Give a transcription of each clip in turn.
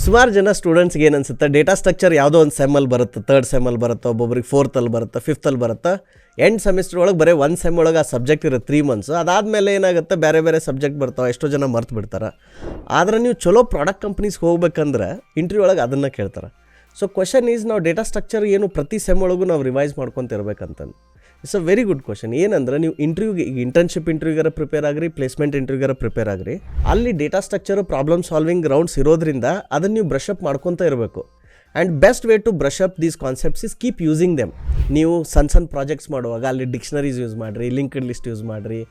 ಸುಮಾರು ಜನ ಸ್ಟೂಡೆಂಟ್ಸ್ಗೆ ಏನು ಅನ್ಸುತ್ತೆ, ಡೇಟಾ ಸ್ಟ್ರಕ್ಚರ್ ಯಾವುದೋ ಒಂದು ಸೆಮ್ಮಲ್ಲಿ ಬರುತ್ತೆ, 3rd ಸೆಮ್ಮಲ್ಲಿ ಬರುತ್ತೆ, ಒಬ್ಬೊಬ್ರಿಗೆ 4th ಬರುತ್ತೆ, 5th ಬರುತ್ತೆ. ಎಂಡ್ ಸೆಮಿಸ್ಟರ್ ಒಳಗೆ ಬರೀ 1 ಸೆಮ್ ಒಳಗೆ ಆ ಸಬ್ಜೆಕ್ಟ್ ಇರುತ್ತೆ 3 ಮಂತ್ಸ್. ಅದಾದಮೇಲೆ ಏನಾಗುತ್ತೆ, ಬೇರೆ ಬೇರೆ ಸಬ್ಜೆಕ್ಟ್ ಬರ್ತಾವೆ, ಎಷ್ಟೋ ಜನ ಮರ್ತು ಬಿಡ್ತಾರೆ. ಆದರೆ ನೀವು ಚಲೋ ಪ್ರಾಡಕ್ಟ್ ಕಂಪ್ನೀಸ್ಗೆ ಹೋಗ್ಬೇಕಂದ್ರೆ ಇಂಟರ್ವ್ಯೂ ಒಳಗೆ ಅದನ್ನು ಕೇಳ್ತಾರೆ. ಸೊ ಕ್ವಶನ್ ಈಸ್, ನಾವು ಡೇಟಾ ಸ್ಟ್ರಕ್ಚರ್ ಏನು ಪ್ರತಿ ಸೆಮ್ ಒಳಗೂ ನಾವು ರಿವೈಸ್ ಮಾಡ್ಕೊತಿರ್ಬೇಕಂತಂದು. It's a very good question. ಏನಂದ್ರೆ ನೀವು ಇಂಟರ್ವ್ಯೂಗೆ, ಈಗ ಇಂಟರ್ನ್ಶಿಪ್ ಇಂಟರ್ವ್ಯೂಗಾರ ಪ್ರಿಪೇರ್ ಆಗಿರಿ, ಪ್ಲೇಸ್ಮೆಂಟ್ ಇಂಟರ್ವ್ಯೂಗಾರ ಪ್ರಿಪೇರ್ ಆಗಿರಿ, ಅಲ್ಲಿ data structure problem solving rounds ಇರೋದ್ರಿಂದ ಅದನ್ನು ನೀವು ಬ್ರಷ್ ಅಪ್ ಮಾಡ್ಕೊತ ಇರಬೇಕು. And best way to brush up these concepts is keep using them. ನೀವು ಸಣ್ಣ ಪ್ರಾಜೆಕ್ಟ್ಸ್ ಮಾಡುವಾಗ ಅಲ್ಲಿ ಡಿಕ್ಷನರೀಸ್ ಯೂಸ್ ಮಾಡಿರಿ, ಲಿಂಕ್ಡ್ ಲಿಸ್ಟ್ ಯೂಸ್ ಮಾಡಿರಿ,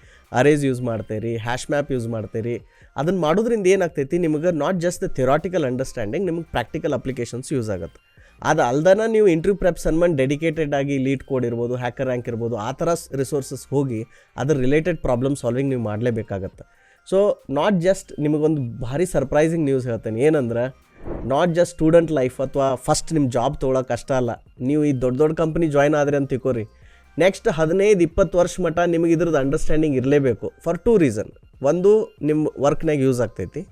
ಅರೇಸ್ ಯೂಸ್ ಮಾಡ್ತೀರಿ, ಹ್ಯಾಶ್ ಮ್ಯಾಪ್ ಯೂಸ್ ಮಾಡ್ತೀರಿ. ಅದನ್ನು ಮಾಡೋದ್ರಿಂದ ಏನಾಗ್ತೈತಿ, ನಿಮಗೆ not just the theoretical understanding, ನಿಮಗೆ ಪ್ರಾಕ್ಟಿಕಲ್ ಅಪ್ಲಿಕೇಶನ್ಸ್ ಯೂಸ್ ಆಗುತ್ತೆ. ಅದು ಅಲ್ದನ ನೀವು ಇಂಟರ್ವ್ಯೂ ಪ್ರೆಪ್ ಸನ್ಮಾನ್ ಡೆಡಿಕೇಟೆಡ್ ಆಗಿ ಲೀಡ್ ಕೋಡ್ ಇರ್ಬೋದು, ಹ್ಯಾಕರ್ ರ್ಯಾಂಕ್ ಇರ್ಬೋದು, ಆ ಥರ ರಿಸೋರ್ಸಸ್ ಹೋಗಿ ಅದ್ರ ರಿಲೇಟೆಡ್ ಪ್ರಾಬ್ಲಮ್ ಸಾಲ್ವಿಂಗ್ ನೀವು ಮಾಡಲೇಬೇಕಾಗತ್ತೆ. ಸೊ ನಾಟ್ ಜಸ್ಟ್, ನಿಮಗೊಂದು ಭಾರಿ ಸರ್ಪ್ರೈಸಿಂಗ್ ನ್ಯೂಸ್ ಹೇಳ್ತೇನೆ. ಏನಂದ್ರೆ, ನಾಟ್ ಜಸ್ಟ್ ಸ್ಟೂಡೆಂಟ್ ಲೈಫ್ ಅಥವಾ ಫಸ್ಟ್ ನಿಮ್ಮ ಜಾಬ್ ತೊಗೊಳಕ್ಕೆ ಕಷ್ಟ ಅಲ್ಲ. ನೀವು ಈ ದೊಡ್ಡ ಕಂಪ್ನಿ ಜಾಯ್ನ್ ಆದ್ರಿ ಅಂತ ತಿಳ್ಕೊರಿ, ನೆಕ್ಸ್ಟ್ 15-20 ವರ್ಷ ಮಟ್ಟ ನಿಮಗೆ ಇದ್ರದ್ದು ಅಂಡರ್ಸ್ಟ್ಯಾಂಡಿಂಗ್ ಇರಲೇಬೇಕು. For 2 reason. ಒಂದು, ನಿಮ್ಮ ವರ್ಕ್ನಾಗ ಯೂಸ್ ಆಗ್ತೈತಿ.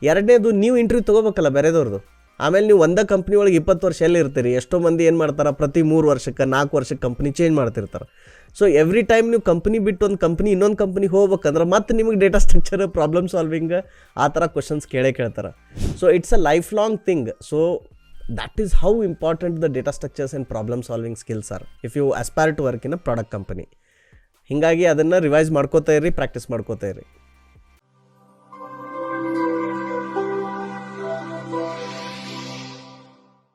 ಎರಡನೇದು, ನೀವು ಇಂಟರ್ವ್ಯೂ ತೊಗೋಬೇಕಲ್ಲ ಬೇರೆದವ್ರದ್ದು. ಆಮೇಲೆ ನೀವು ಒಂದೇ ಕಂಪ್ನಿ ಒಳಗೆ 20 ವರ್ಷ ಎಲ್ಲಿ ಇರ್ತೀರಿ? ಎಷ್ಟೋ ಮಂದಿ ಏನು ಮಾಡ್ತಾರೆ, ಪ್ರತಿ 3 ವರ್ಷಕ್ಕೆ 4 ವರ್ಷಕ್ಕೆ ಕಂಪ್ನಿ ಚೇಂಜ್ ಮಾಡ್ತಿರ್ತಾರೆ. ಸೊ ಎವ್ರಿ ಟೈಮ್ ನೀವು ಕಂಪ್ನಿ ಬಿಟ್ಟು ಒಂದು ಕಂಪ್ನಿ ಇನ್ನೊಂದು ಕಂಪ್ನಿಗೆ ಹೋಗ್ಬೇಕಂದ್ರೆ ಮತ್ತೆ ನಿಮಗೆ ಡೇಟಾ ಸ್ಟ್ರಕ್ಚರ್, ಪ್ರಾಬ್ಲಮ್ ಸಾಲ್ವಿಂಗ್, ಆ ಥರ ಕ್ವಶನ್ಸ್ ಕೇಳ್ತಾರೆ. So it's a life long thing. So that is how important the data structures and problem solving skills are if you aspire to work in a product company. ಹೀಗಾಗಿ ಅದನ್ನು revise ಮಾಡ್ಕೋತಾ ಇರಿ, practice ಮಾಡ್ಕೋತಾ ಇರಿ.